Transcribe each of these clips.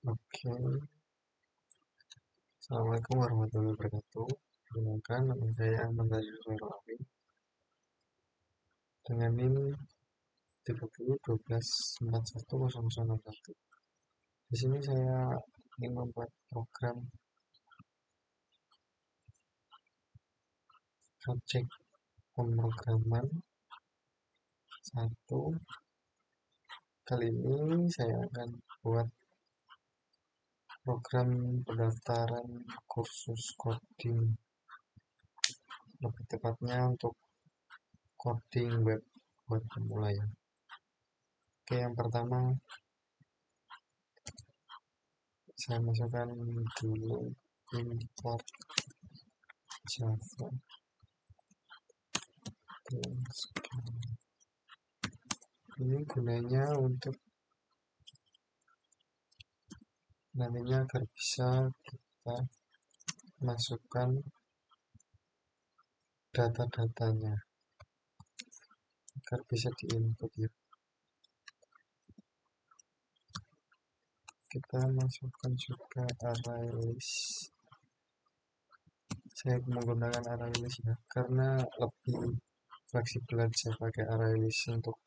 Oke, Assalamualaikum warahmatullahi wabarakatuh. Perkenalkan, nama saya Ahmad Rashid Rawi dengan NIM 3012410061. Di sini saya ingin membuat program project pemrograman satu. Kali ini saya akan buat program pendaftaran kursus coding, lebih tepatnya untuk coding web buat pemula ya. Oke, yang pertama saya masukkan dulu import Java. Ini gunanya untuk nantinya agar bisa kita masukkan data-datanya agar bisa diinput ya. Kita masukkan juga array list. Saya menggunakan array list ya karena lebih fleksibel aja pakai array list untuk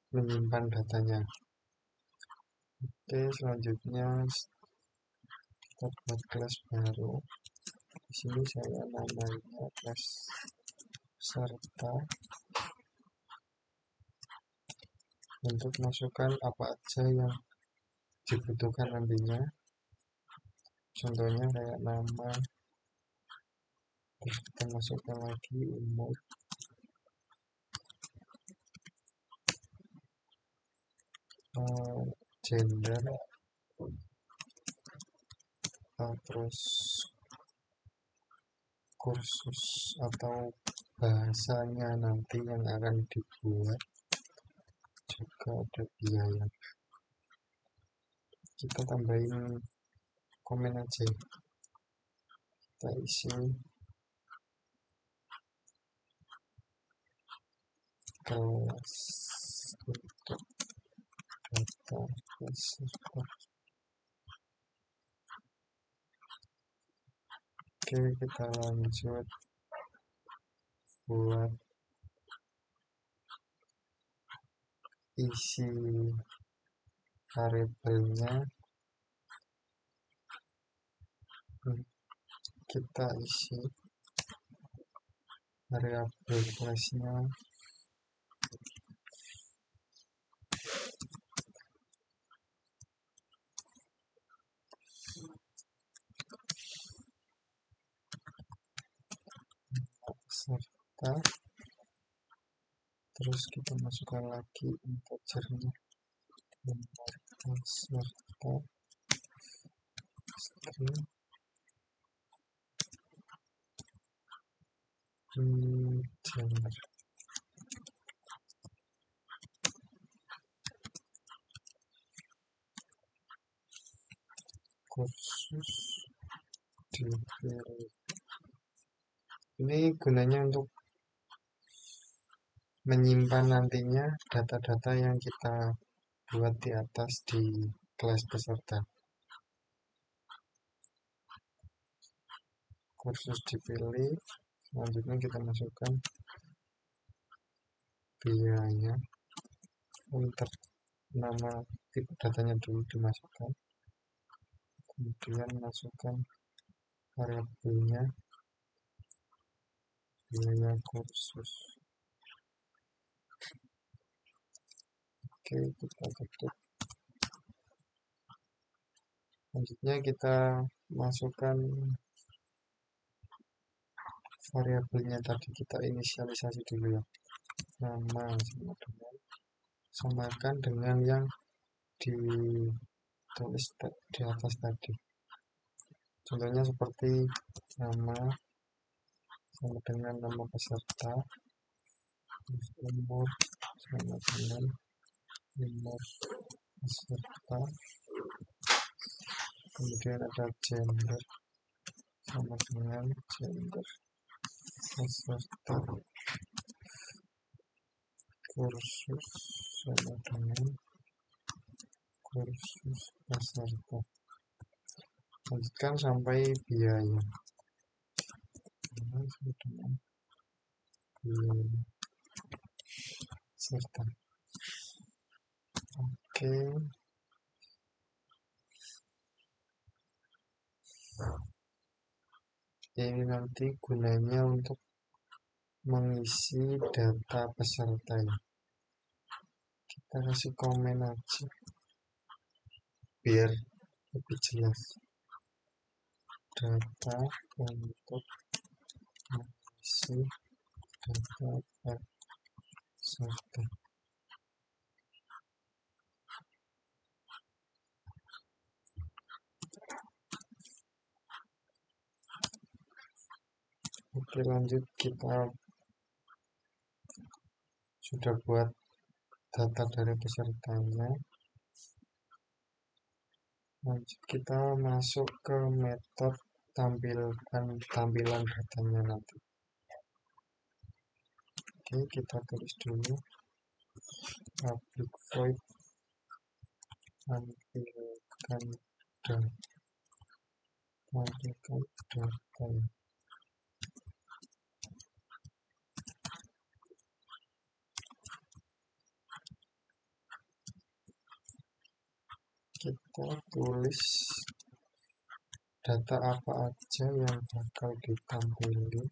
menyimpan datanya. Oke, selanjutnya kita buat kelas baru. Di sini saya namanya kelas peserta untuk masukkan apa aja yang dibutuhkan nantinya. Contohnya kayak nama, terus kita masukkan lagi umur, gender, terus kursus atau bahasanya nanti yang akan dibuat, juga ada biaya. Kita tambahin komen aja, kita isi kelas untuk data peserta. Oke, kita lanjut buat isi variabelnya. Kita isi variabel kelasnya peserta, terus kita masukkan lagi integernya nomor peserta string gender. Kursus dipilih. Ini gunanya untuk menyimpan nantinya data-data yang kita buat di atas di kelas peserta. Kursus dipilih, selanjutnya kita masukkan biaya, enter nama tipe datanya dulu dimasukkan, kemudian masukkan variabelnya biaya kursus. Oke, kita tutup. Selanjutnya kita masukkan variabelnya tadi, kita inisialisasi dulu ya, nama samakan dengan yang ditulis di atas tadi. Contohnya seperti nama sama dengan nama peserta, umur sama dengan umur peserta, kemudian ada gender sama dengan gender peserta, kursus sama dengan kursus peserta. Lanjutkan sampai biaya. Biaya serta. Oke. Ini nanti gunanya untuk mengisi data peserta ya. Kita kasih komen aja biar lebih jelas. Data untuk mengisi data peserta. Oke, lanjut, kita sudah buat data dari pesertanya. Lanjut, kita masuk ke metode tampilan datanya nanti. Oke, kita tulis dulu public void tampilkan data. Kita tulis data apa aja yang bakal ditampilkan.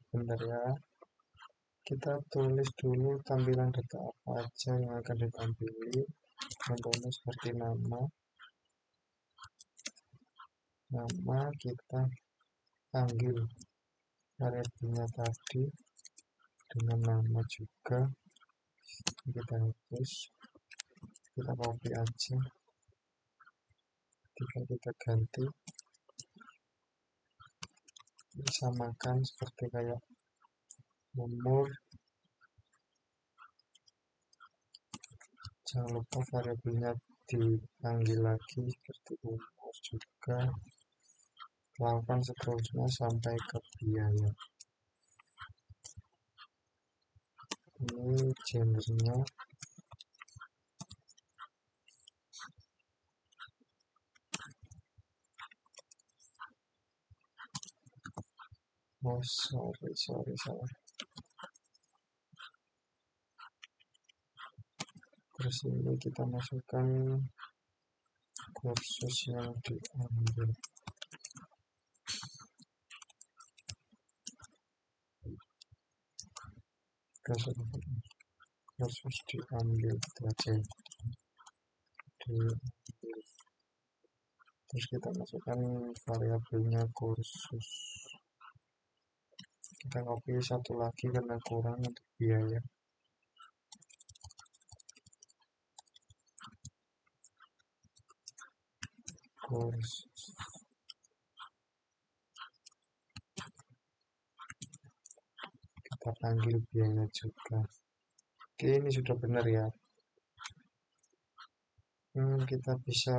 Bentar ya, kita tulis dulu tampilan data apa aja yang akan ditampilkan. Contohnya seperti nama kita panggil variabelnya tadi dengan nama juga. Kita hapus, kita copy aja, kita ganti, disamakan seperti kayak umur. Jangan lupa variabelnya dipanggil lagi seperti umur juga. Lakukan seterusnya sampai ke biaya. Ini gendernya. Oh, sorry, salah. Terus ini kita masukkan kursus yang diambil. Kursus diambil aja. Terus kita masukkan variabelnya kursus. Kita copy satu lagi karena kurang untuk biaya. Kursus. Kita panggil biaya juga. Oke, ini sudah benar ya. Kita bisa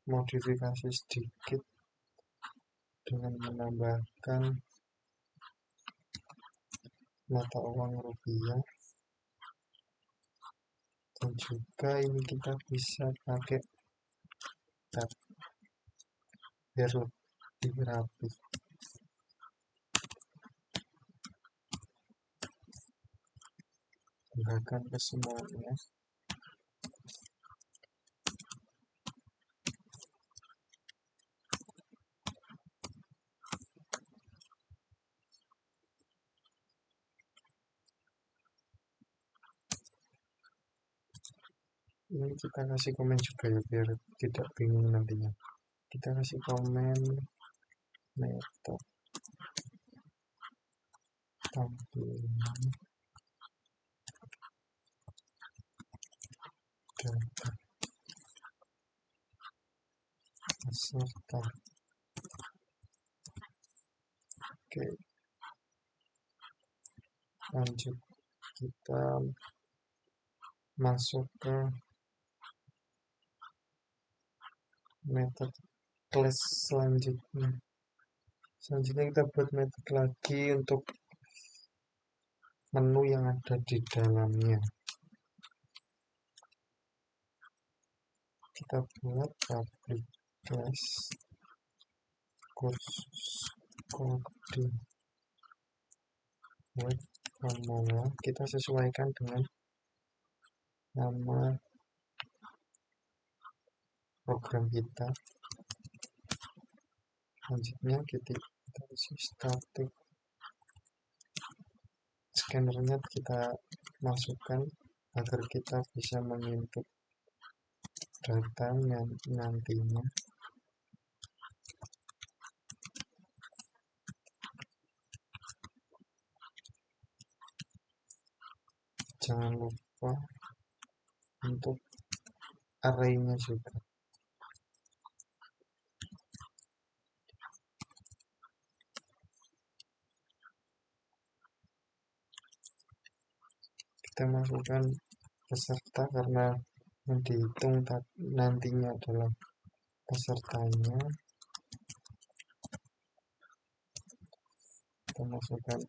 modifikasi sedikit dengan menambahkan mata uang rupiah, dan juga ini kita bisa pakai tab biar lebih rapi. Tambahkan ke semuanya. Ini kita kasih komen juga ya biar tidak bingung nantinya. Kita kasih komen metode tampilan data peserta. Oke, lanjut, kita masuk ke metode class selanjutnya. Selanjutnya kita buat metode lagi untuk menu yang ada di dalamnya. Kita buat public class kursus kode web formula. Kita sesuaikan dengan nama program kita. Selanjutnya kita isi static. Scannernya kita masukkan agar kita bisa menginput data nantinya. Jangan lupa untuk array-nya juga. Kita masukkan peserta karena yang dihitung nantinya adalah pesertanya. Kita masukkan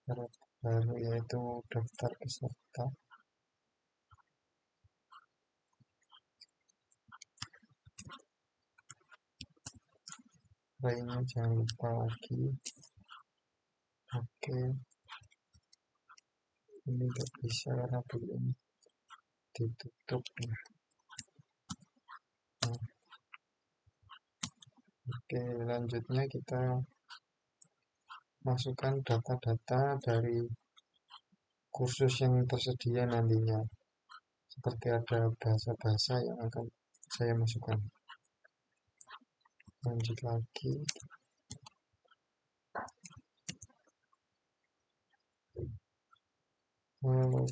syarat baru yaitu daftar peserta. Lainnya jangan lupa lagi. Oke, ini nggak bisa karena belum ditutup ya. Oke, selanjutnya kita masukkan data-data dari kursus yang tersedia nantinya. Seperti ada bahasa-bahasa yang akan saya masukkan. Lanjut lagi.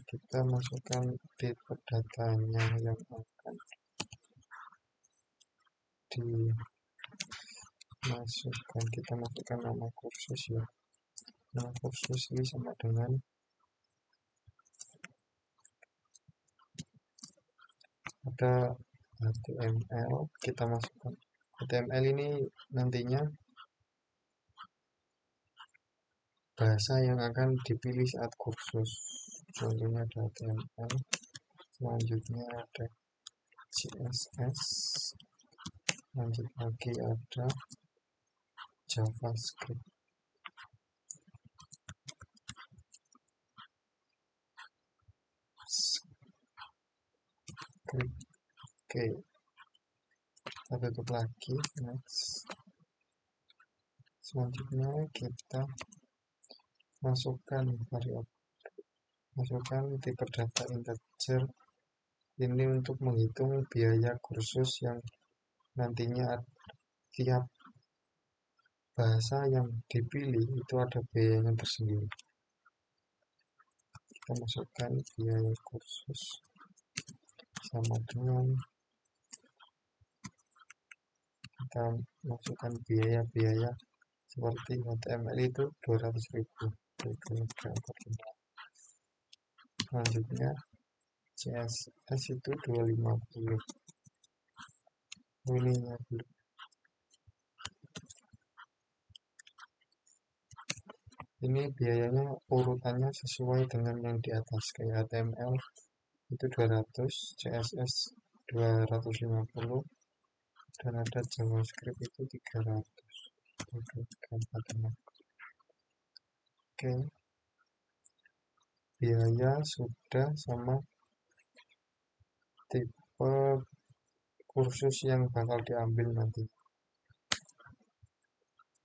Kita masukkan tipe datanya yang akan dimasukkan. Kita masukkan nama kursus ya. Nama kursus ini sama dengan ada HTML. Kita masukkan HTML ini nantinya bahasa yang akan dipilih saat kursus. Contohnya ada HTML. Selanjutnya ada CSS. Lanjut lagi ada JavaScript. Oke, kita tutup lagi. Next. Selanjutnya kita masukkan tipe data integer ini untuk menghitung biaya kursus yang nantinya tiap bahasa yang dipilih itu ada biayanya tersendiri. Kita masukkan biaya kursus sama dengan kita masukkan biaya-biaya seperti HTML itu 200.000. Selanjutnya CSS itu 250. Ininya dulu. Ini biayanya urutannya sesuai dengan yang di atas. Kayak HTML itu 200, CSS 250, dan ada JavaScript itu 300. Oke, biaya sudah sama tipe kursus yang bakal diambil nanti.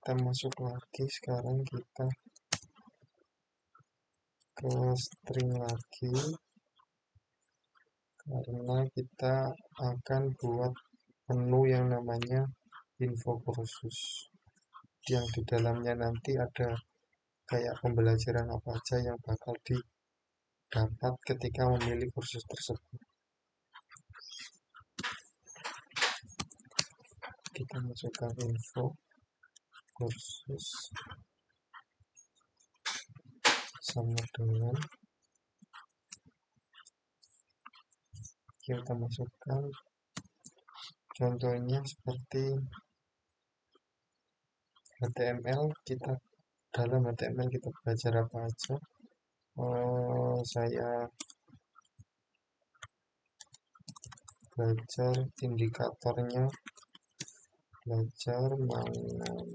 Kita masuk lagi, sekarang kita ke string lagi karena kita akan buat menu yang namanya info kursus yang di dalamnya nanti ada kayak pembelajaran apa aja yang bakal didapat ketika memilih kursus tersebut. Kita masukkan info kursus sama dengan kita masukkan contohnya seperti HTML. Dalam HTML kita belajar apa aja. Saya belajar indikatornya, belajar mengenai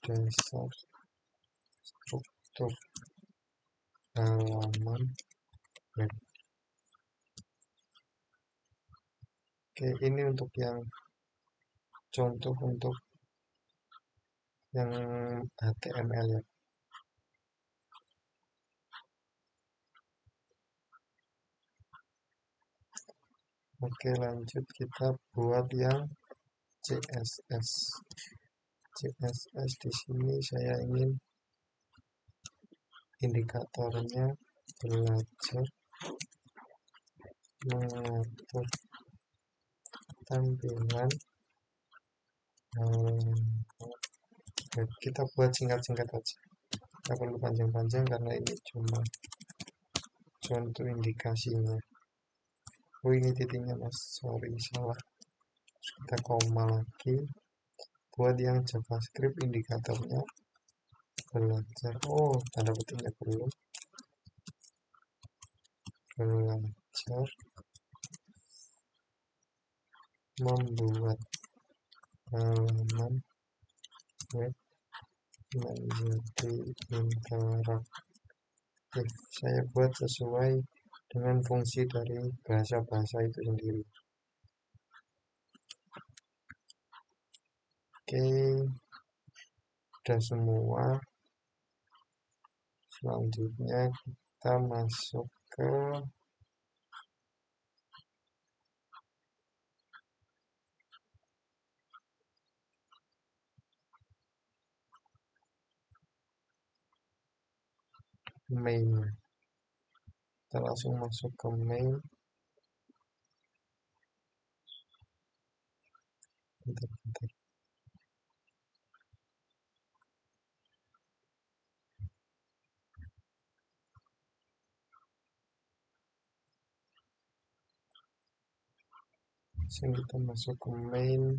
dasar struktur halaman web. Oke, ini untuk yang contoh untuk yang HTML ya. Oke, lanjut kita buat yang CSS. CSS di sini saya ingin indikatornya belajar mengatur tampilan web. Kita buat singkat-singkat aja, nggak perlu panjang-panjang karena ini cuma contoh indikasinya. Oh, ini titiknya mas, sorry salah. Kita koma lagi, buat yang JavaScript indikatornya belajar, tanda petiknya belum, belajar membuat halaman web menjadi interaktif. Saya buat sesuai dengan fungsi dari bahasa-bahasa itu sendiri. Oke, udah semua. Selanjutnya kita masuk ke main. Kita langsung masuk ke main. Bentar. Kita masuk ke main.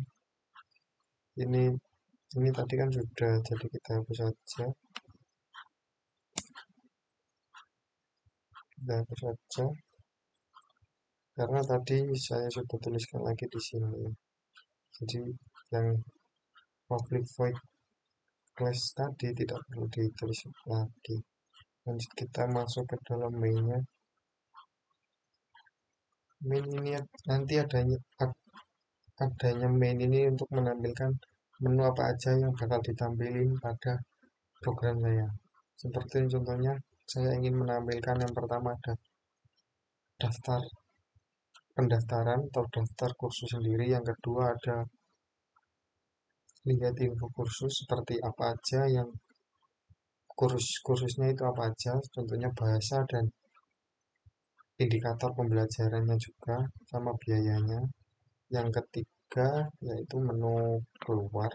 Ini tadi kan sudah, jadi kita hapus saja. Karena tadi saya sudah tuliskan lagi di sini. Jadi yang public void class tadi tidak perlu ditulis lagi. Lanjut kita masuk ke dalam mainnya. Main ini nanti adanya main ini untuk menampilkan menu apa aja yang bakal ditampilin pada program saya. Seperti contohnya, saya ingin menampilkan yang pertama ada daftar pendaftaran atau daftar kursus sendiri. Yang kedua ada lihat info kursus seperti apa aja yang kursusnya itu apa aja, contohnya bahasa dan indikator pembelajarannya juga sama biayanya. Yang ketiga yaitu menu keluar.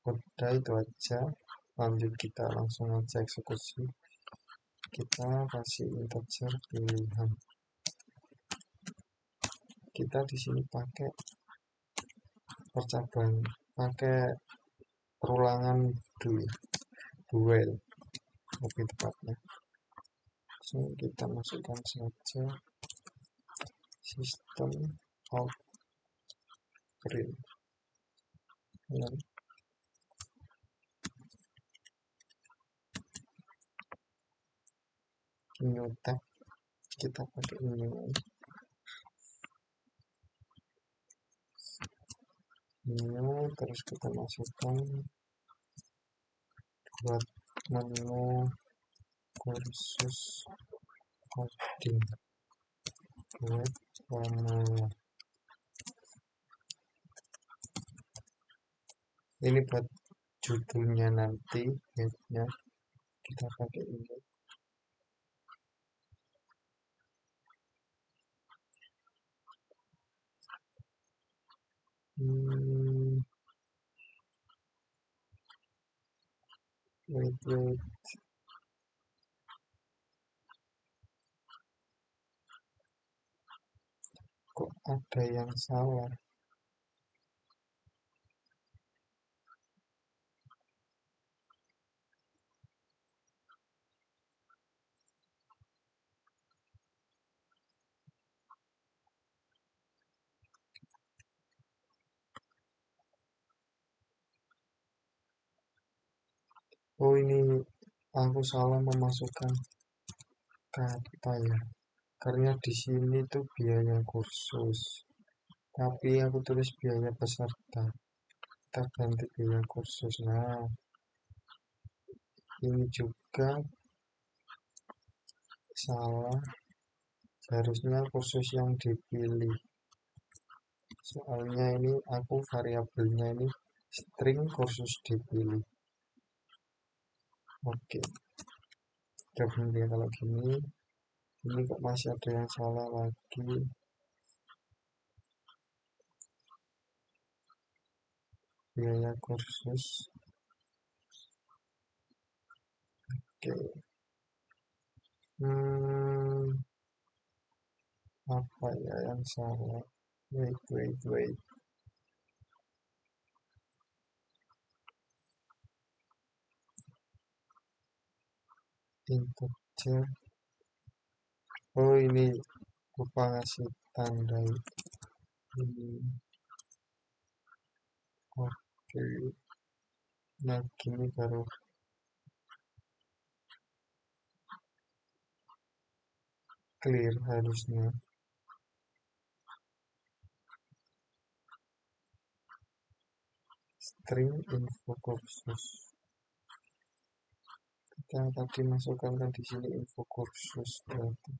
Udah itu aja. Lanjut kita langsung aja eksekusi. Kita kasih integer pilihan. Kita di sini pakai percobaan, pakai perulangan duel lebih tepatnya. Kita masukkan saja sistem out print. New tab, kita pakai new, terus kita masukkan buat menu kursus coding buat pemula. Ini buat judulnya nanti, headnya kita pakai ini. Wait. Kok ada yang salah? Oh ini aku salah memasukkan kata ya. Karena di sini tuh biaya kursus. Tapi aku tulis biaya peserta. Kita ganti biaya kursus. Nah, ini juga salah. Seharusnya kursus yang dipilih. Soalnya ini aku variabelnya ini string kursus dipilih. Oke, coba dia kalau gini. Ini kok masih ada yang salah lagi. Biaya kursus. Oke. Hmm, apa ya yang salah? Wait. Integer. Oh ini lupa ngasih tanda ini. Oke. Nah gini baru clear harusnya. String info kursus. Kita tadi masukkan kan di sini info kursus berarti.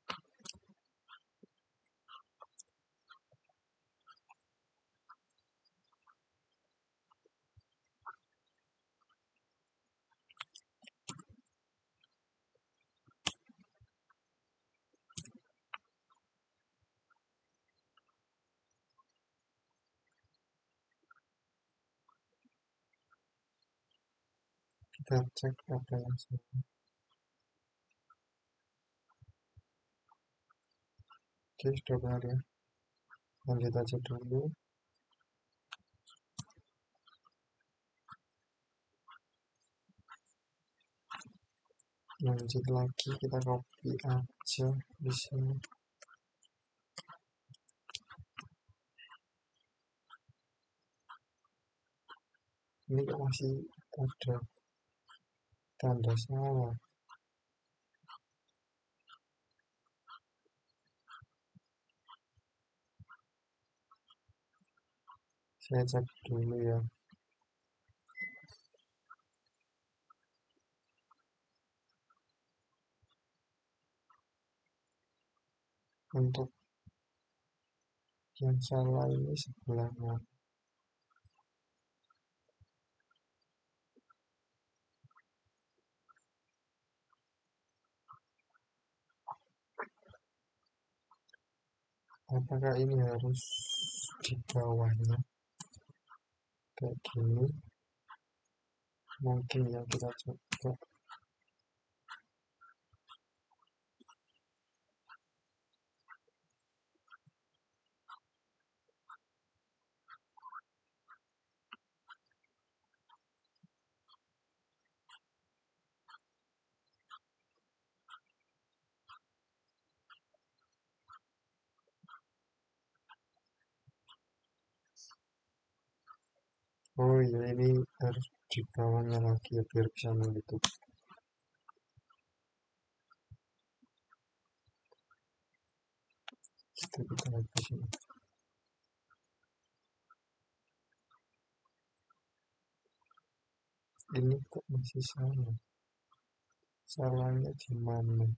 Kita cek apa yang salah. Oke, sudah benar ya. Lanjut aja dulu. Lanjut lagi kita copy aja di sini. Ini kok masih ada tanda salah. Saya cek dulu ya. Untuk yang salah ini sebelah mana? Apakah ini harus di bawahnya kayak gini? Mungkin ya kita coba. Oh iya ini harus di bawahnya lagi ya biar bisa menutup. Kita hapus ini. Ini kok masih salah? Salahnya di mana?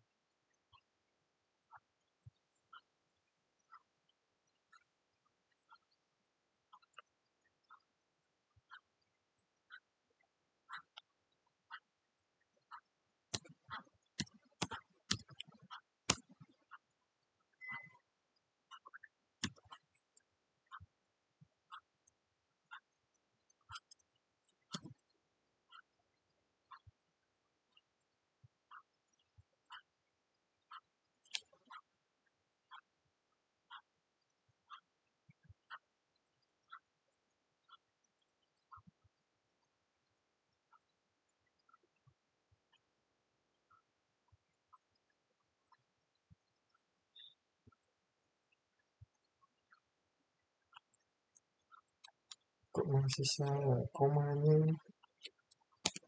Kok masih salah? Komanya ini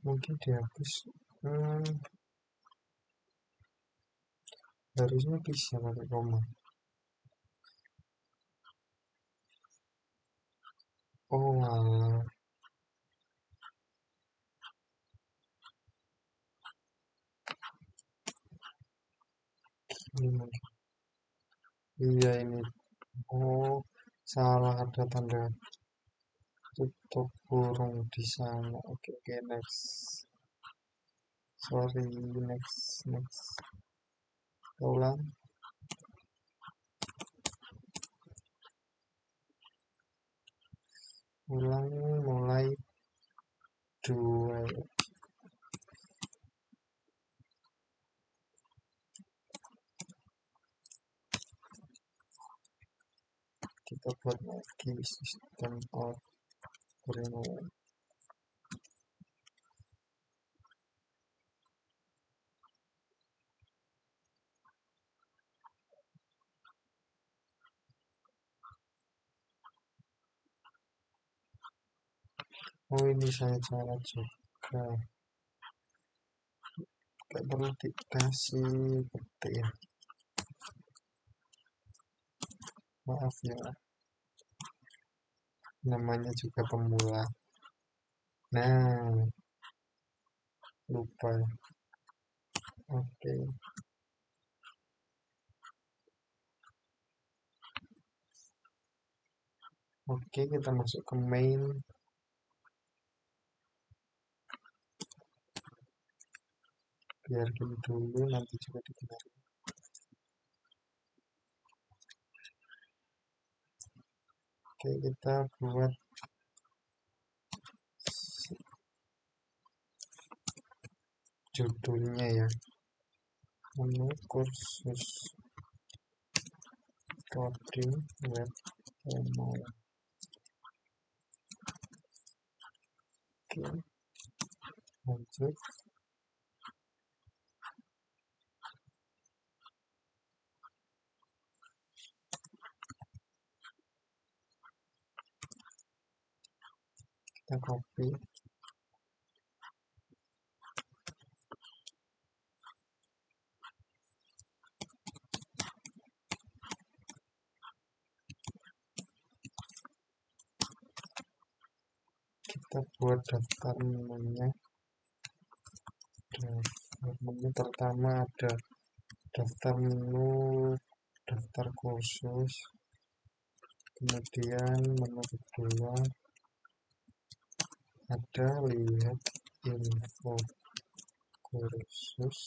mungkin dihapus. Harusnya bisa pakai koma. Oh alah, ini mungkin. Iya ini. Oh, salah ada tanda tutup burung di sana. Oke, oke, next. Sorry, next. Ulang, ulang, mulai dua. Kita buat lagi sistem output. Oh ini saya salah juga. Gak perlu dikasih petik ya. Maaf ya, namanya juga pemula. Nah, lupa. Oke, oke kita masuk ke main. Biar gini dulu, nanti juga dikenal. Oke, kita buat judulnya ya. Menu kursus coding web demo. Oke, lanjut. Kita copy. Kita buat daftar menunya. Daftar menu pertama ada daftar menu, daftar kursus. Kemudian menu kedua ada lihat info kursus.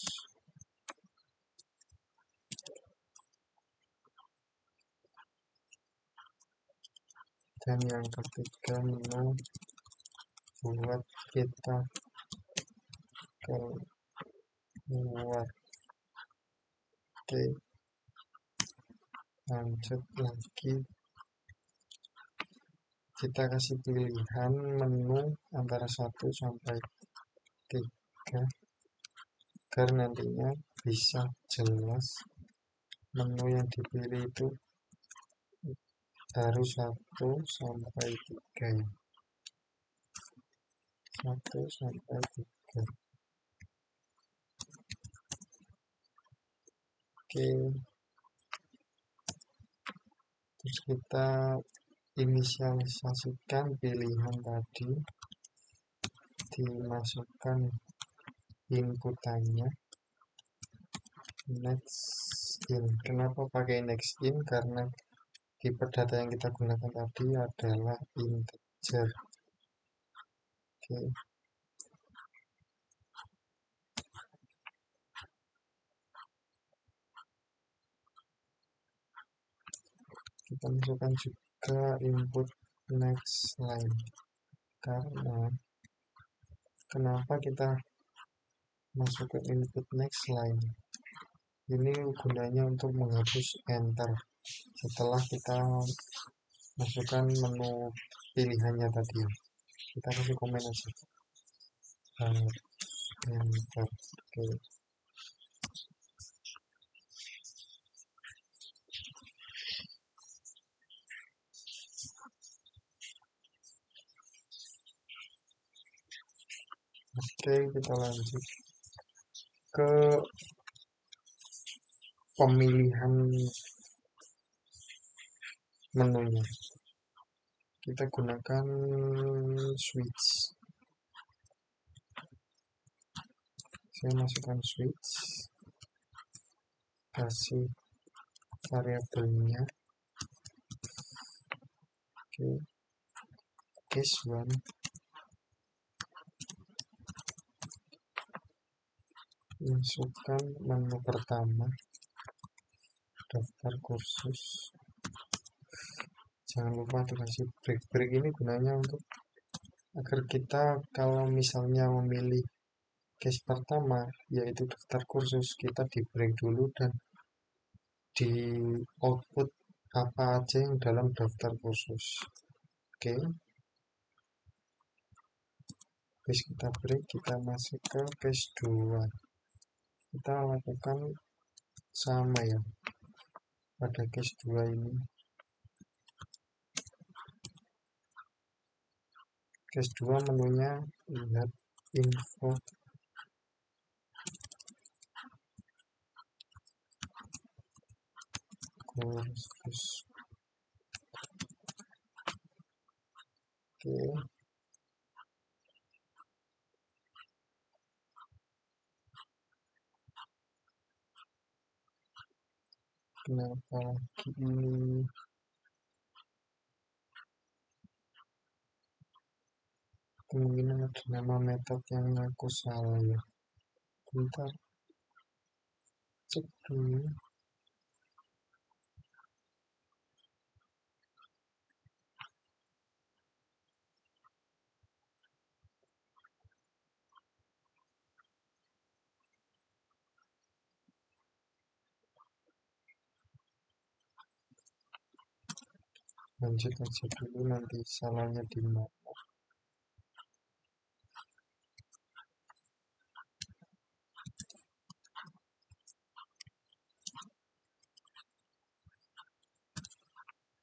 Dan yang ketiga menu buat kita keluar. Oke, lanjut lagi. Kita kasih pilihan menu antara 1 sampai 3 agar nantinya bisa jelas menu yang dipilih itu harus 1 sampai 3 ya. 1 sampai 3. Oke, terus kita inisialisasikan pilihan tadi, dimasukkan inputannya next in. Kenapa pakai next in? Karena tipe data yang kita gunakan tadi adalah integer. Oke, kita masukkan juga input next line. Karena kenapa kita masukkan input next line? Ini gunanya untuk menghapus enter setelah kita masukkan menu pilihannya tadi. Kita kasih komen aja. Enter. Oke. Oke, kita lanjut ke pemilihan menunya. Kita gunakan switch. Saya masukkan switch, kasih variabelnya. Oke, case 1. Masukkan menu pertama, daftar kursus. Jangan lupa dikasih break ini gunanya untuk agar kita kalau misalnya memilih case pertama yaitu daftar kursus, kita di break dulu dan di output apa aja yang dalam daftar kursus. Oke, habis kita break, kita masuk ke case 2. Kita lakukan sama ya pada case 2 ini. Case 2 menunya lihat info kursus. Oke, kenapa lagi ini? Kemungkinan ada nama metode yang aku salah ya. Bentar, cek dulu. Lanjut aja dulu, nanti salahnya di mana.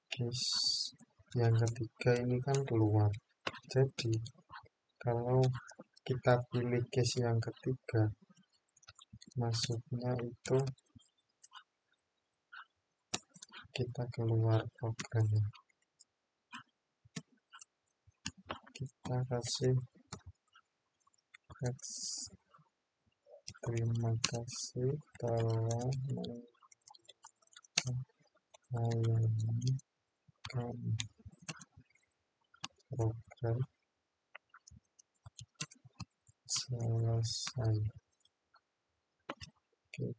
Case yang ketiga ini kan keluar. Jadi kalau kita pilih case yang ketiga, maksudnya itu kita keluar programnya. Kita kasih text, terima kasih telah menyayankan program selesai. Oke,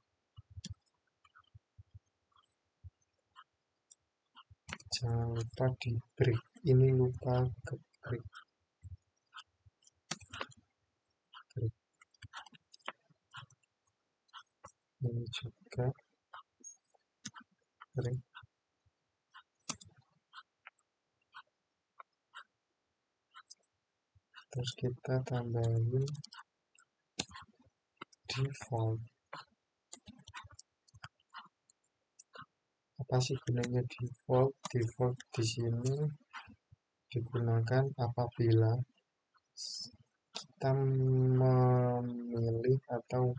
jangan lupa di break. Ini lupa ke break. Ini juga break. Terus kita tambahin default. Apa sih gunanya default? Default di sini digunakan apabila kita memilih atau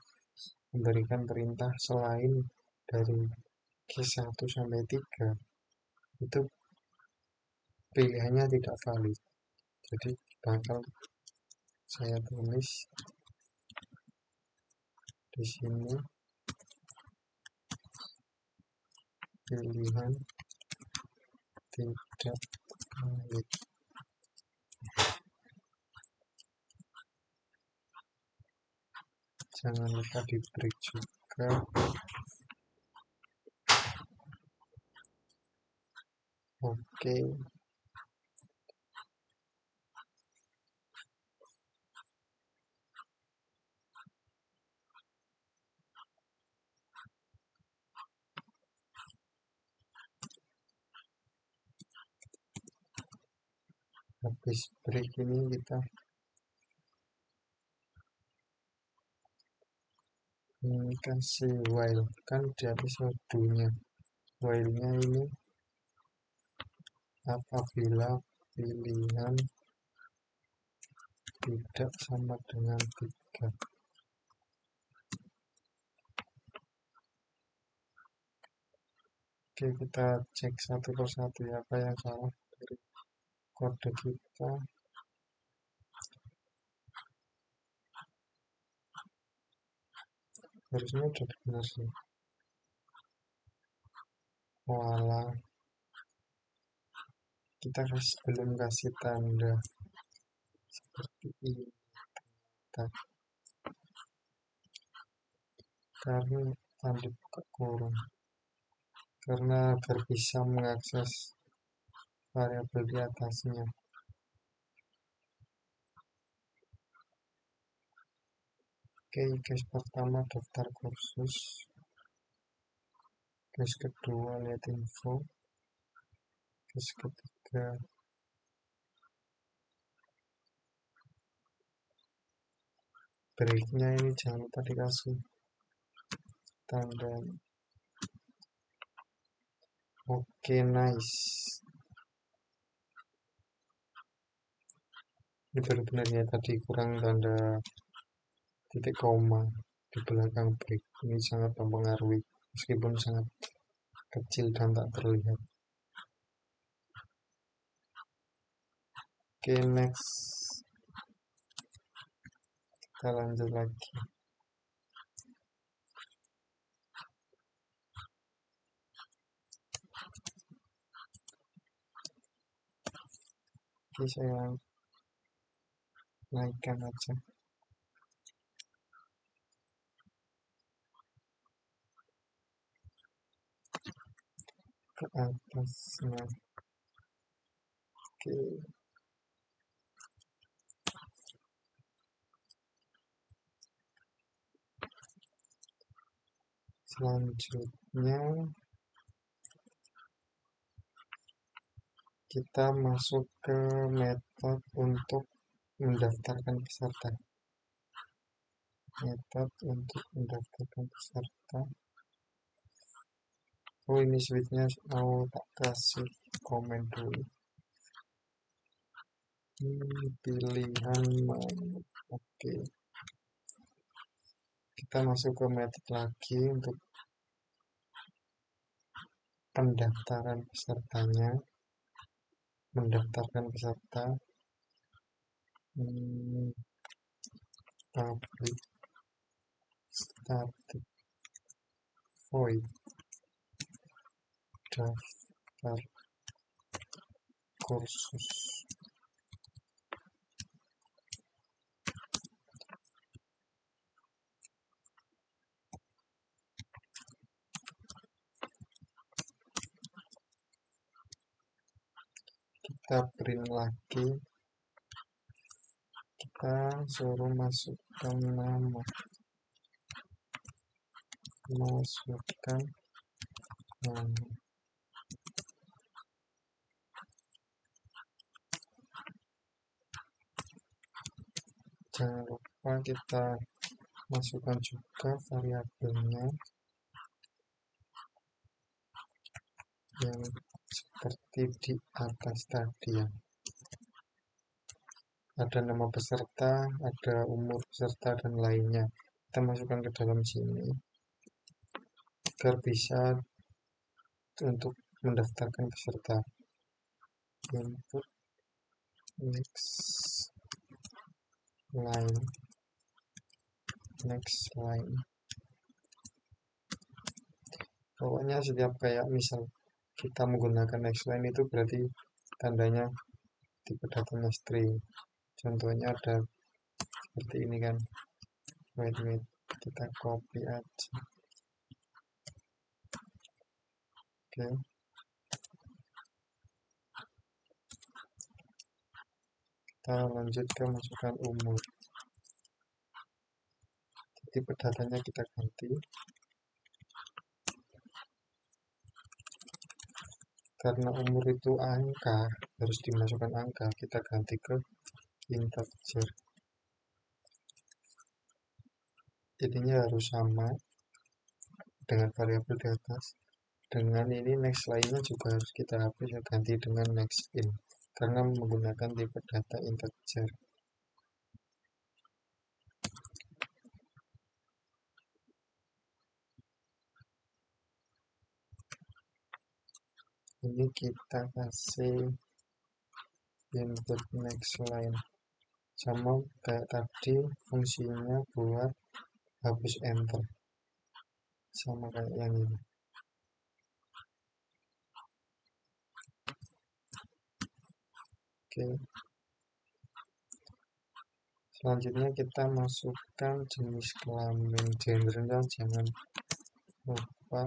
memberikan perintah selain dari case 1 sampai 3, itu pilihannya tidak valid. Jadi bakal saya tulis di sini pilihan tidak valid. Jangan lupa di break juga. Oke, habis break ini kita kasih while, kan di episode nya while-nya ini apabila pilihan tidak sama dengan 3. Oke, kita cek satu persatu ya, apa yang salah dari kode kita. Harusnya udah benar sih. Walah, kita belum kasih tanda seperti ini. Karena tanda buka kurung. Karena agar bisa mengakses variabel di atasnya. Oke, case pertama daftar kursus. Case kedua lihat info. Case ketiga breaknya ini jangan lupa dikasih tanda. Oke, nice. Ini benar-benar ya, tadi kurang tanda titik koma di belakang break. Ini sangat mempengaruhi meskipun sangat kecil dan tak terlihat. Oke, next. Kita lanjut lagi. Oke, saya naikkan aja ke atasnya. Oke, selanjutnya kita masuk ke metode untuk mendaftarkan peserta. Metode untuk mendaftarkan peserta. Oh, ini switchnya mau tak kasih komen dulu. Pilihan mana? Oke, kita masuk ke metode lagi untuk pendaftaran pesertanya. Mendaftarkan peserta. Public static void daftar kursus. Kita print lagi, kita suruh masukkan nama, masukkan nama. Jangan lupa kita masukkan juga variabelnya yang seperti di atas tadi ya. Ada nama peserta, ada umur peserta dan lainnya. Kita masukkan ke dalam sini agar bisa untuk mendaftarkan peserta. Input next line, next line. Pokoknya setiap kayak misal kita menggunakan next line itu berarti tandanya tipe datanya string. Contohnya ada seperti ini kan. Wait, kita copy aja. Oke. Kita lanjut ke masukkan umur. Tipe datanya kita ganti. Karena umur itu angka, harus dimasukkan angka, kita ganti ke integer. Jadinya harus sama dengan variabel di atas. Dengan ini next lainnya juga harus kita hapus ya, ganti dengan next in karena menggunakan tipe data integer. Ini kita kasih input next line. Sama kayak tadi, fungsinya buat hapus enter. Sama kayak yang ini. Oke. Selanjutnya kita masukkan jenis kelamin, gendernya jangan lupa.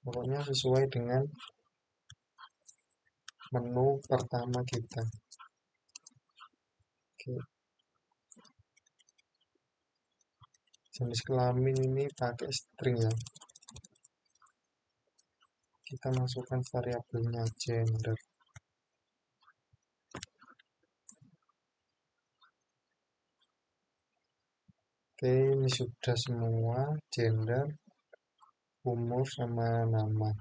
Pokoknya sesuai dengan menu pertama kita. Oke. Jenis kelamin ini pakai string ya. Kita masukkan variabelnya gender. Oke, ini sudah semua, gender, umur sama nama.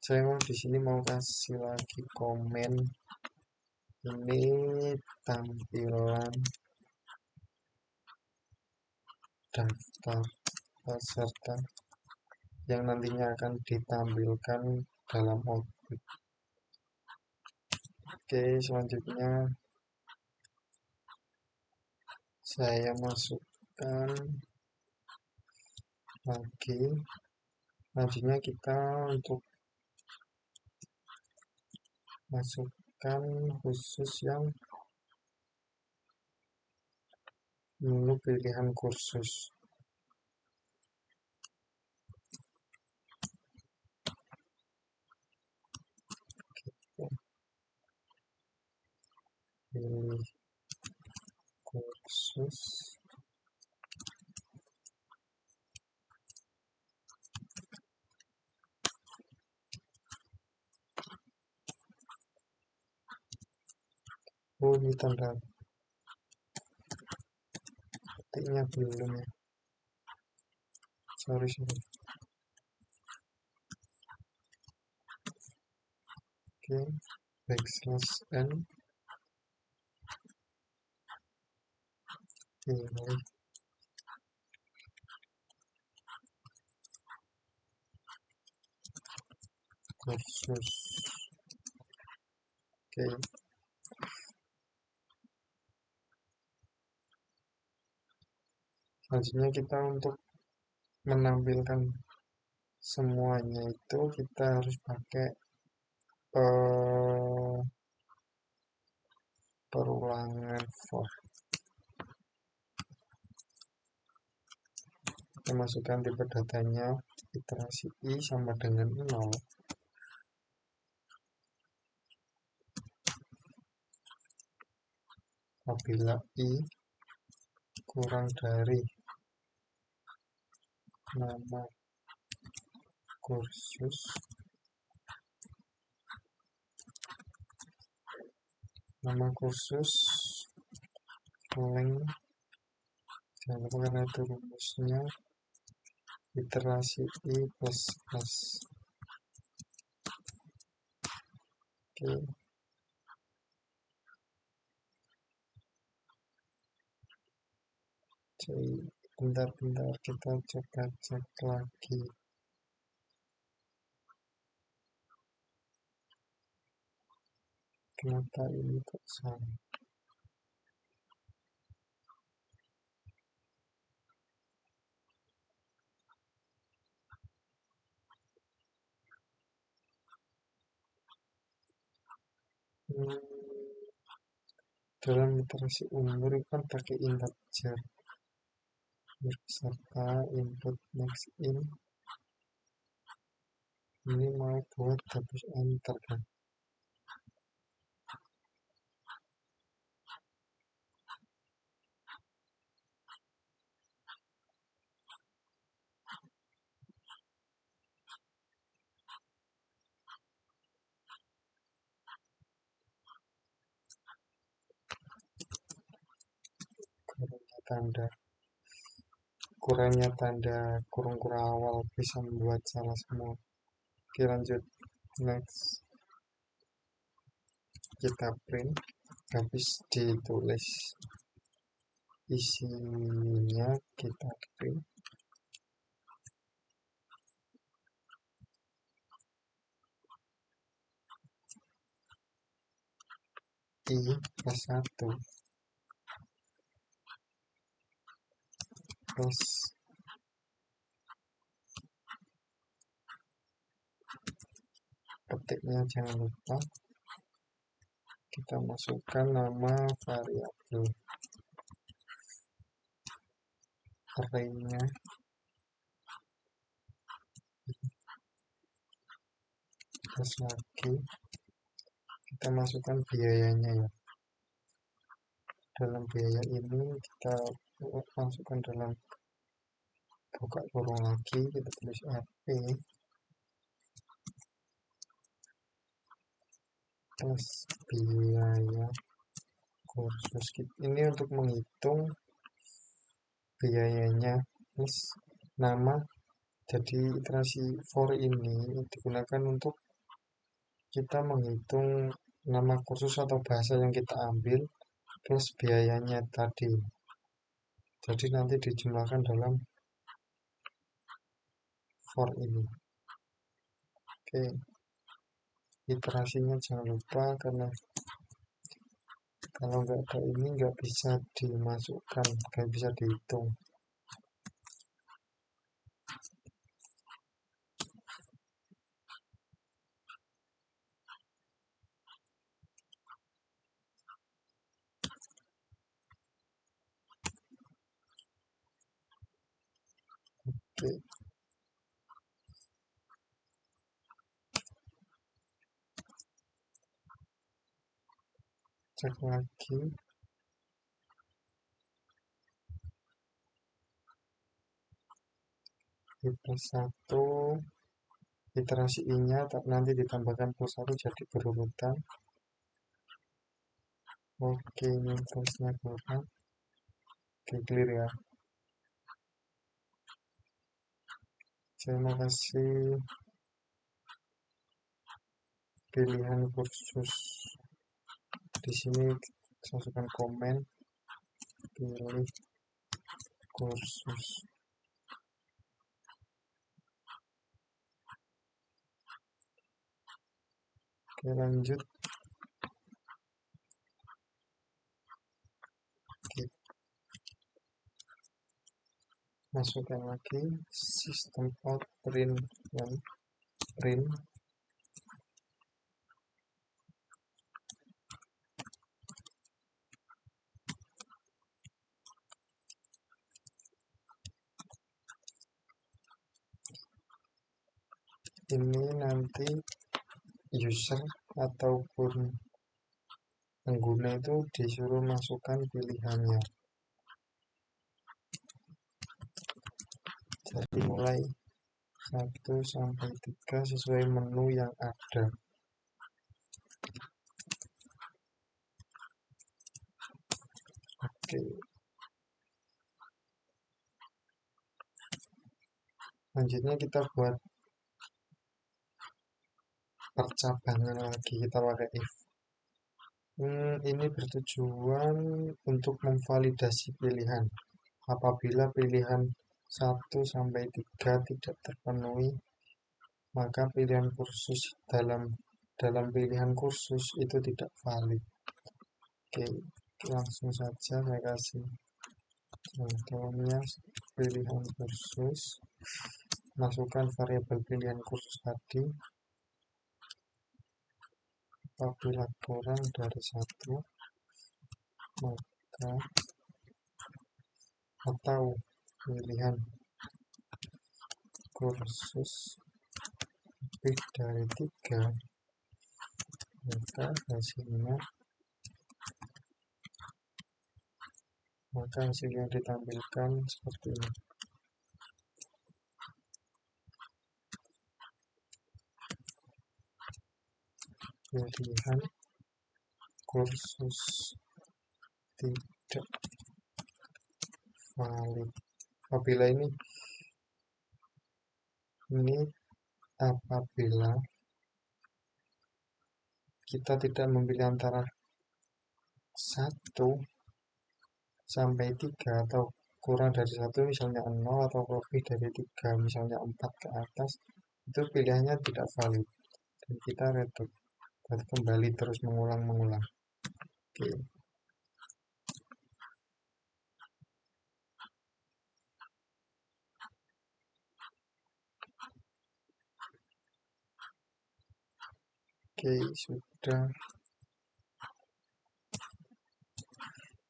Saya mau di sini mau kasih lagi komen. Ini tampilan daftar peserta yang nantinya akan ditampilkan dalam output. Oke, selanjutnya saya masukkan lagi. Selanjutnya kita untuk masukkan khusus yang menu pilihan kursus. Pilih kursus. Oh, ini tanda ketiknya belum ya. Sorry. Oke, backslash n. Pilih kursus. Oke. Selanjutnya kita untuk menampilkan semuanya itu kita harus pakai perulangan for. Kita masukkan tipe datanya, iterasi i sama dengan 0. Apabila i kurang dari nama kursus, link, jangan lupa karena itu rumusnya iterasi i plus plus. Oke. Jadi bentar kita coba cek lagi. Kenapa ini kok salah? Dalam literasi umur kan pakai integer serta input next in. Ini mau buat hapus enter kan. Kurangnya tanda kurung-kurang awal bisa membuat salah semua. Oke, lanjut. Next. Kita print. Habis ditulis isinya kita print. I plus 1 plus ketiknya jangan lupa kita masukkan nama variabel array-nya, terus lagi kita masukkan biayanya ya. Dalam biaya ini kita masukkan dalam buka kurung lagi, kita tulis RP plus biaya kursus. Ini untuk menghitung biayanya plus nama. Jadi iterasi for ini digunakan untuk kita menghitung nama kursus atau bahasa yang kita ambil plus biayanya tadi. Jadi nanti dijumlahkan dalam for ini. Oke, iterasinya jangan lupa karena kalau nggak ada ini nggak bisa dimasukkan, nggak bisa dihitung. Oke, cek lagi. I plus 1, iterasi I-nya nanti ditambahkan plus 1 jadi berurutan. Oke, ini plusnya kurang. Oke, clear ya. Saya kasih pilihan kursus. Di sini saya masukkan komen pilih kursus. Oke, lanjut. Oke. Masukkan lagi sistem out print yang print ini nanti user ataupun pengguna itu disuruh masukkan pilihannya. Jadi mulai 1 sampai 3 sesuai menu yang ada. Oke. Selanjutnya kita buat percabangan lagi, kita pakai if. Ini bertujuan untuk memvalidasi pilihan. Apabila pilihan 1 sampai 3 tidak terpenuhi, maka pilihan kursus dalam pilihan kursus itu tidak valid. Oke, langsung saja saya kasih contohnya pilihan kursus. Masukkan variabel pilihan kursus tadi. Apabila kurang dari 1, maka atau pilihan kursus lebih dari 3, maka hasil yang ditampilkan seperti ini. Pilihan kursus tidak valid. Apabila ini apabila kita tidak memilih antara 1 sampai 3 atau kurang dari 1 misalnya 0 atau lebih dari 3 misalnya 4 ke atas, itu pilihannya tidak valid dan kita return kembali terus mengulang-mengulang. Oke, oke, sudah.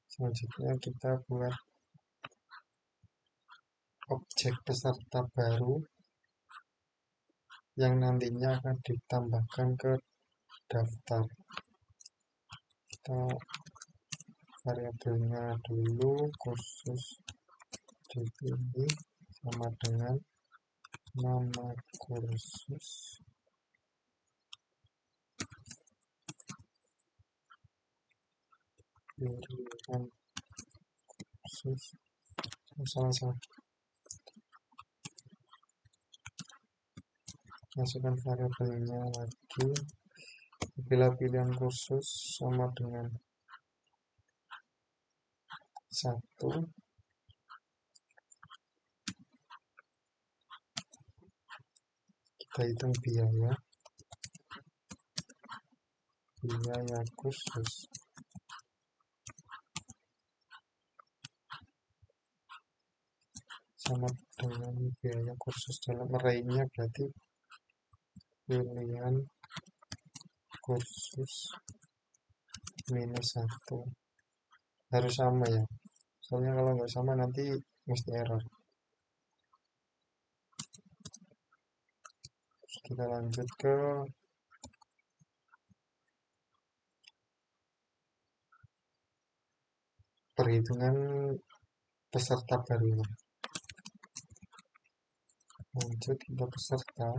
Selanjutnya kita buat objek peserta baru yang nantinya akan ditambahkan ke daftar. Kita variabelnya dulu khusus dipilih sama dengan nama kursus pilihan kursus salah masukkan variabelnya lagi bila pilihan kursus sama dengan 1, kita hitung biaya kursus sama dengan biaya kursus dalam arraynya, berarti pilihan kursus minus 1 harus sama ya, soalnya kalau nggak sama nanti mesti error. Terus kita lanjut ke perhitungan peserta barunya. Lanjut kita peserta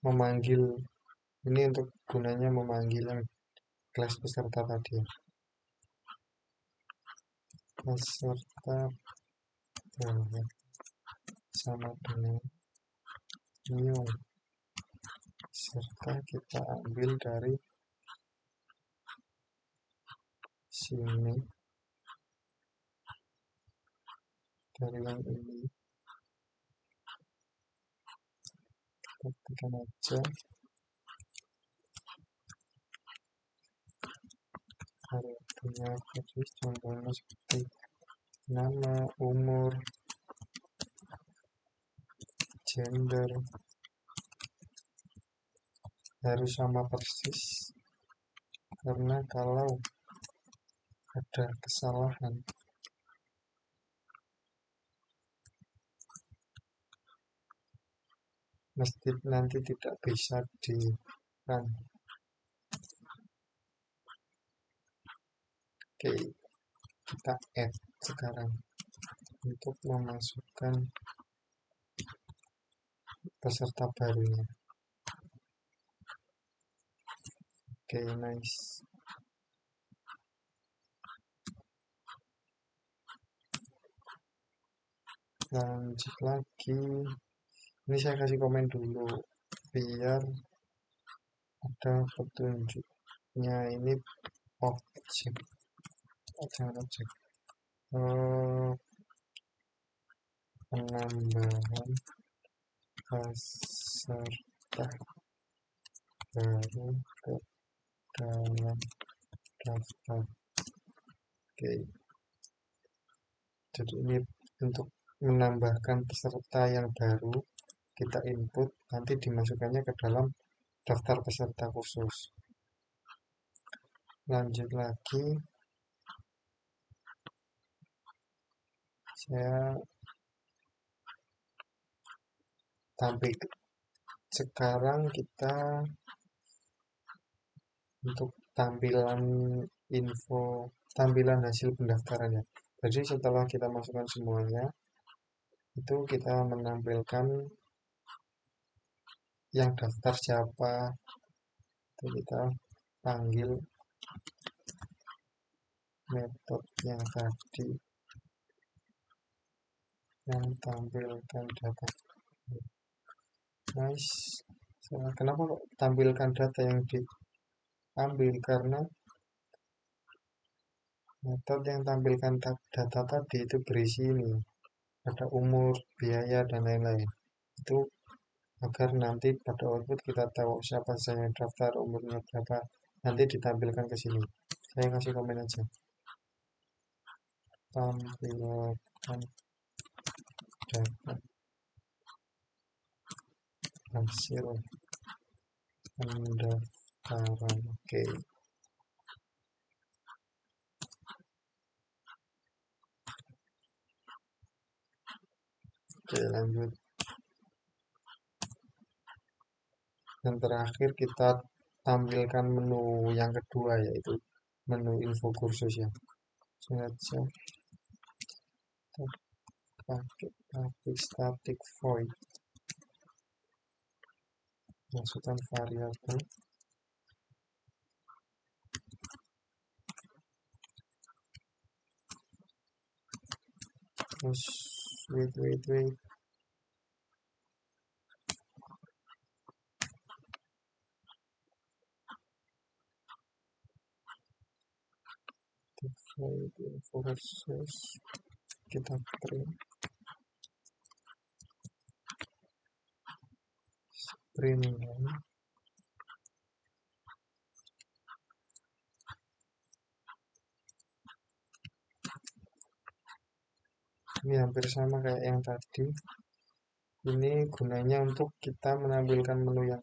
memanggil, ini untuk gunanya memanggil yang kelas peserta tadi ya. Peserta baru sama dengan new serta kita ambil dari sini, dari yang ini kita tekan aja variabelnya persis, contohnya seperti nama, umur, gender harus sama persis, karena kalau ada kesalahan mesti nanti tidak bisa di run. Oke, kita add sekarang untuk memasukkan peserta barunya. Oke, nice. Lanjut lagi, ini saya kasih komen dulu biar ada petunjuknya. Ini objek, jangan objek, penambahan peserta baru ke dalam daftar. Oke, jadi ini untuk menambahkan peserta yang baru, kita input, nanti dimasukkannya ke dalam daftar peserta khusus. Lanjut lagi, saya tampil sekarang kita untuk tampilan info, tampilan hasil pendaftaran ya. Jadi setelah kita masukkan semuanya, itu kita menampilkan yang daftar siapa, itu kita panggil metode yang tadi yang tampilkan data. Nice. Kenapa kok tampilkan data yang diambil? Karena metode yang tampilkan data tadi itu berisi ini, ada umur, biaya, dan lain-lain. Itu agar nanti pada output kita tahu siapa saja yang daftar, umurnya berapa, nanti ditampilkan ke sini. Saya kasih komen aja. Tampilkan data hasil pendaftaran. Oke, lanjut. Yang terakhir kita tampilkan menu yang kedua, yaitu menu info kursus ya. Sengaja pakai public static void, masukkan variabel, terus wait, void info kursus, kita print ini hampir sama kayak yang tadi. Ini gunanya untuk kita menampilkan menu yang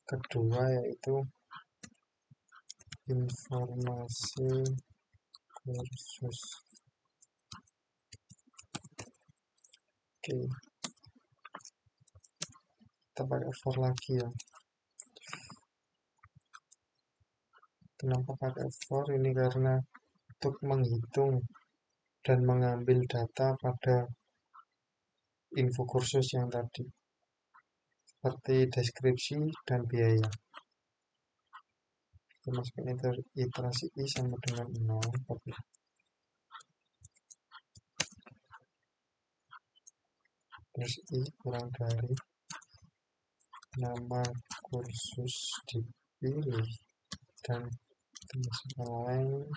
kedua, yaitu informasi kursus. Oke, kita pakai for lagi ya. Kenapa pakai for? Ini karena untuk menghitung dan mengambil data pada info kursus yang tadi, seperti deskripsi dan biaya. Kita masukkan iterasi i sama dengan 0, terus i kurang dari nama kursus dipilih, dan masukkan length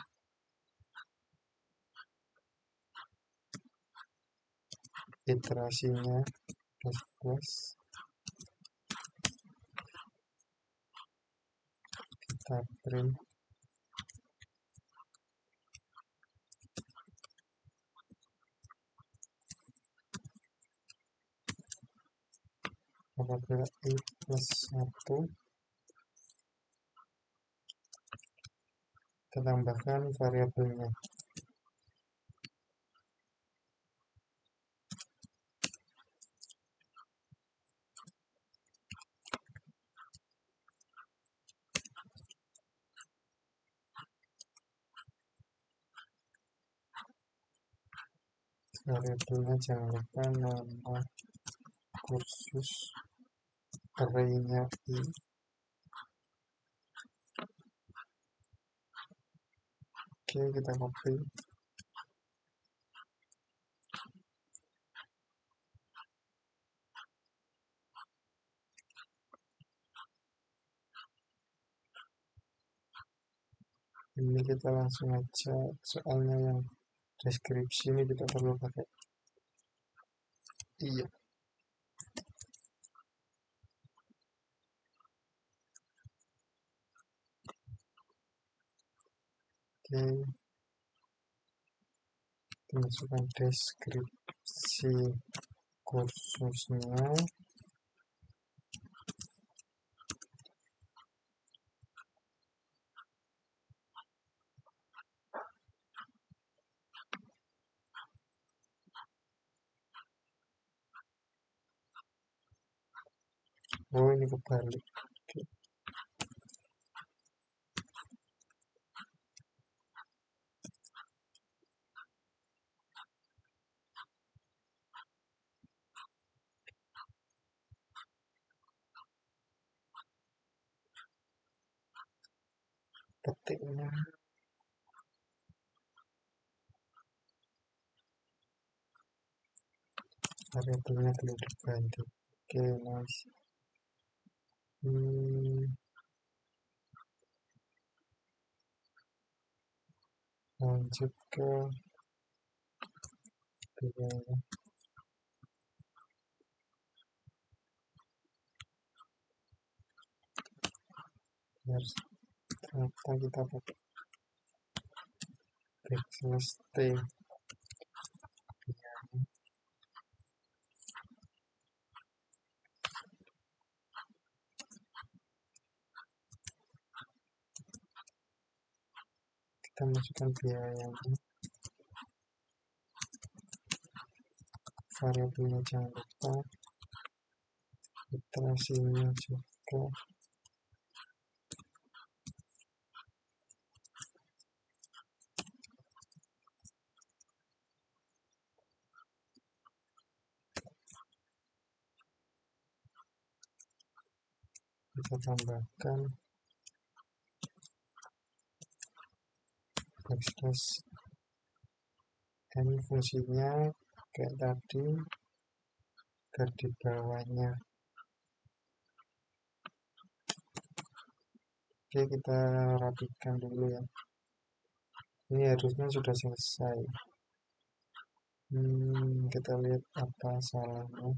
iterasinya plus kita print apabila i plus 1, kita tambahkan variabelnya. Variabelnya jangan lupa nama kursus, array-nya i. Oke, kita copy. Ini kita langsung aja, soalnya yang deskripsi ini kita perlu pakai iya. Oke, kita masukkan deskripsi kursusnya. Oh, ini kebalik. Oke. Petiknya variabelnya perlu diganti. Oke, nice. Lanjut ke biaya. Ternyata kita pakai backslash t, kita masukkan biayanya, variabelnya jangan lupa, iterasinya juga. Kita tambahkan backslash n, fungsinya kayak tadi, di bawahnya. Oke, kita rapikan dulu ya. Ini harusnya sudah selesai. Kita lihat apa salahnya.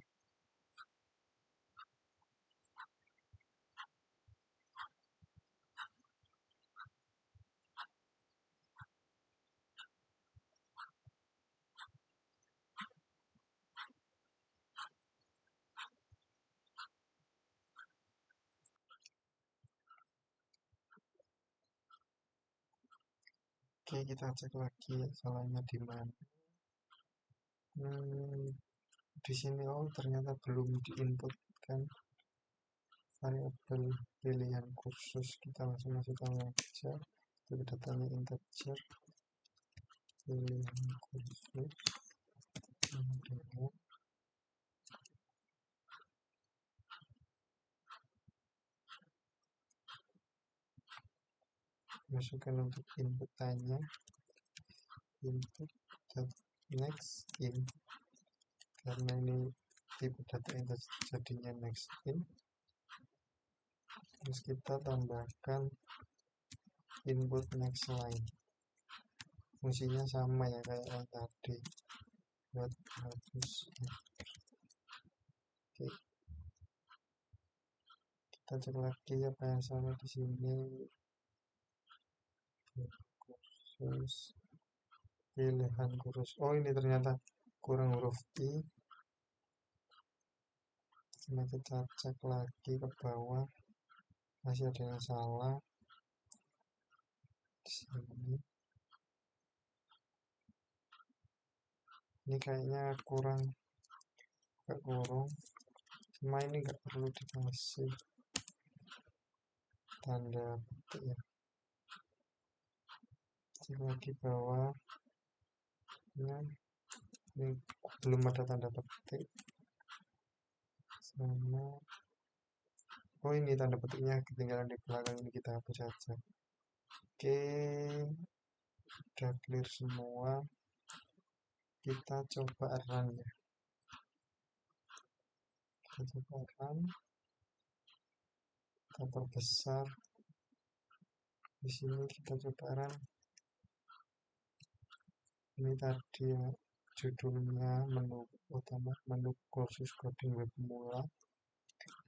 Oke, kita cek lagi ya, salahnya di mana. Di sini ternyata belum diinputkan variabel pilihan kursus. Kita langsung masukkan aja, tapi datanya integer, pilihan kursus, kemudian masukkan untuk input tanya, input next in, karena ini tipe data integer jadinya next in. Terus kita tambahkan input next line, fungsinya sama ya kayak yang tadi, buat hapus. Oke, kita cek lagi apa yang salah di sini. Kursus, pilihan kursus, ini ternyata kurang huruf I. Nah, kita cek lagi ke bawah, masih ada yang salah di sini. Ini kayaknya kurang, agak kurang, cuma ini nggak perlu dikasih tanda petik ya. Cek lagi bawah, ini belum ada tanda petik sama. Ini tanda petiknya ketinggalan di belakang, ini kita hapus saja. Oke, udah clear semua. Kita coba run ya. Kita coba run. Kita perbesar. Di sini kita coba run. Ini tadi ya, judulnya menu utama, menu kursus coding web pemula.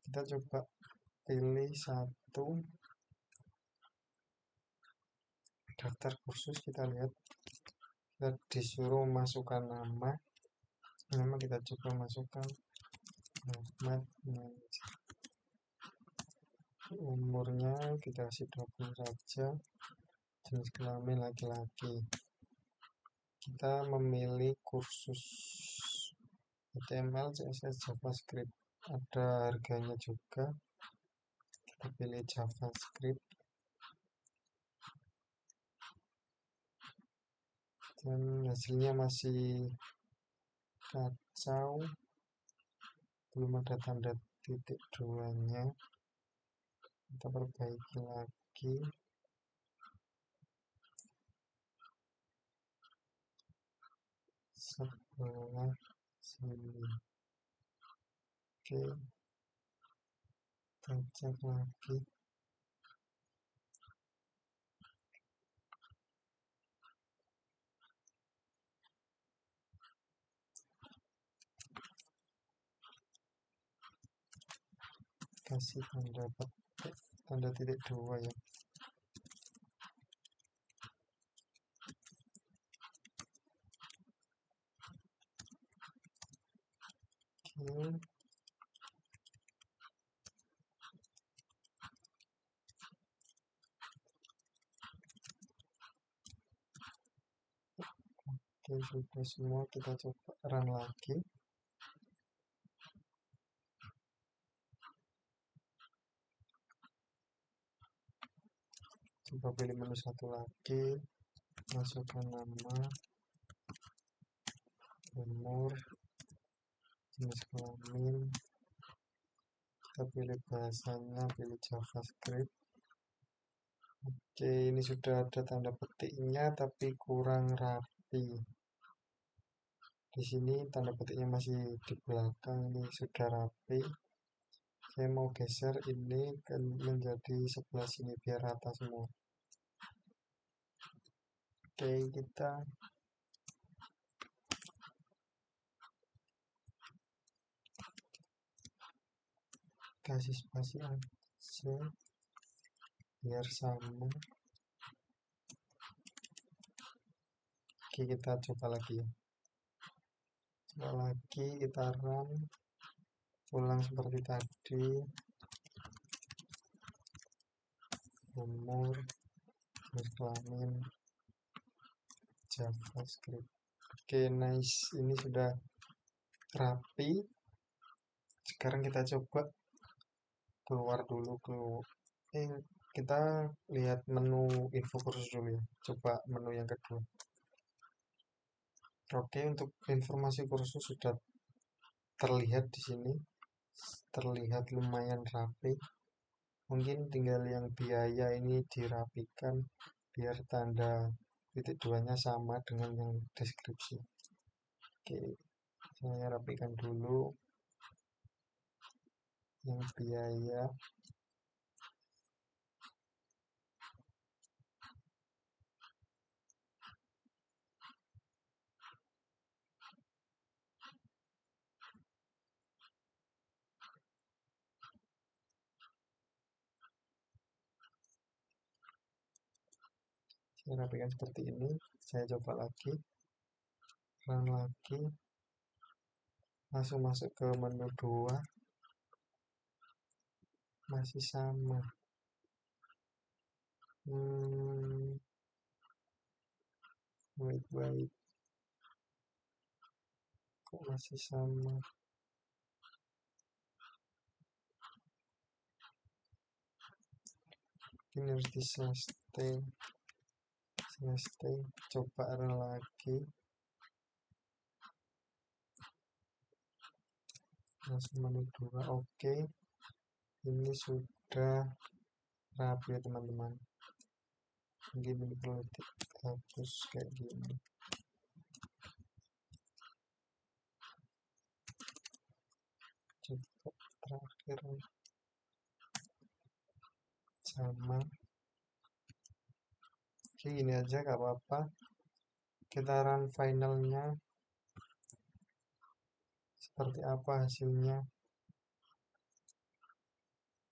Kita coba pilih satu daftar kursus, kita lihat. Kita disuruh masukkan nama kita coba masukkan Muhammad Najib. Umurnya kita kasih 20 saja, jenis kelamin laki-laki. Kita memilih kursus HTML, CSS, JavaScript, ada harganya juga. Kita pilih JavaScript dan hasilnya masih kacau, belum ada tanda titik duanya. Kita perbaiki lagi. Sebelah sini. Oke, kita cek lagi. Kasih tanda titik dua ya. Oke, oke, sudah semua, kita coba run lagi. Coba pilih menu satu lagi, masukkan nama, umur, jenis kelamin, kita pilih bahasanya, pilih JavaScript. Oke, ini sudah ada tanda petiknya tapi kurang rapi. Di sini tanda petiknya masih di belakang, ini sudah rapi. Saya mau geser ini menjadi sebelah sini biar rata semua. Oke, kita kasih spasi aja biar sama. Oke, kita coba lagi ya. Coba lagi, kita run ulang seperti tadi. Umur, jenis kelamin, JavaScript. Oke, nice. Ini sudah rapi. Sekarang kita coba keluar dulu kita lihat menu info kursus dulu ya. Coba menu yang kedua. Oke, untuk informasi kursus sudah terlihat di sini. Terlihat lumayan rapi. Mungkin tinggal yang biaya ini dirapikan biar tanda titik duanya sama dengan yang deskripsi. Oke, saya rapikan dulu yang biaya. Saya rapikan seperti ini. Saya coba lagi, run lagi, langsung masuk ke menu 2, masih sama. Wait, kok masih sama. Ini harus di selesai. Coba run lagi, langsung menu 2. Oke, ini sudah rapi ya teman-teman. Mungkin ini perlu dihapus kayak gini. Coba terakhir sama. Oke, gini aja gak apa-apa. Kita run finalnya seperti apa hasilnya.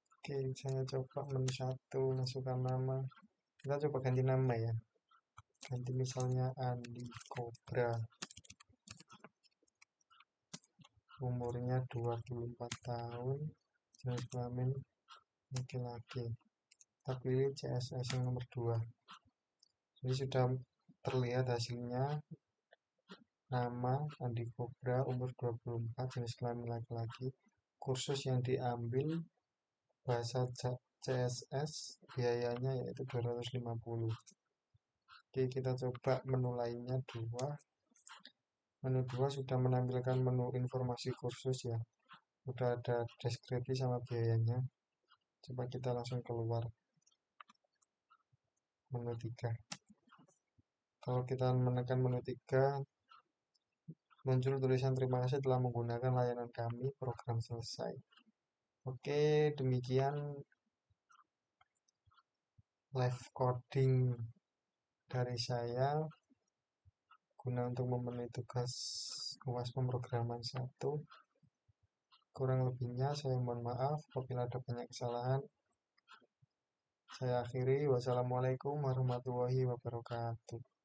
Oke, saya coba menu 1, masukkan nama. Kita coba ganti nama ya. Ganti misalnya Andi Cobra. Umurnya 24 tahun. Jenis kelamin laki-laki. Kita pilih CSS yang nomor 2. Ini sudah terlihat hasilnya. Nama Andi Cobra, umur 24, jenis kelamin laki-laki. Kursus yang diambil bahasa CSS, biayanya yaitu 250. Oke, kita coba menu lainnya 2. Menu 2 sudah menampilkan menu informasi kursus ya. Sudah ada deskripsi sama biayanya. Coba kita langsung keluar menu 3. Kalau kita menekan menu 3, muncul tulisan terima kasih telah menggunakan layanan kami, program selesai. Oke, demikian live coding dari saya guna untuk memenuhi tugas UAS pemrograman 1. Kurang lebihnya saya mohon maaf apabila ada banyak kesalahan. Saya akhiri. Wassalamualaikum warahmatullahi wabarakatuh.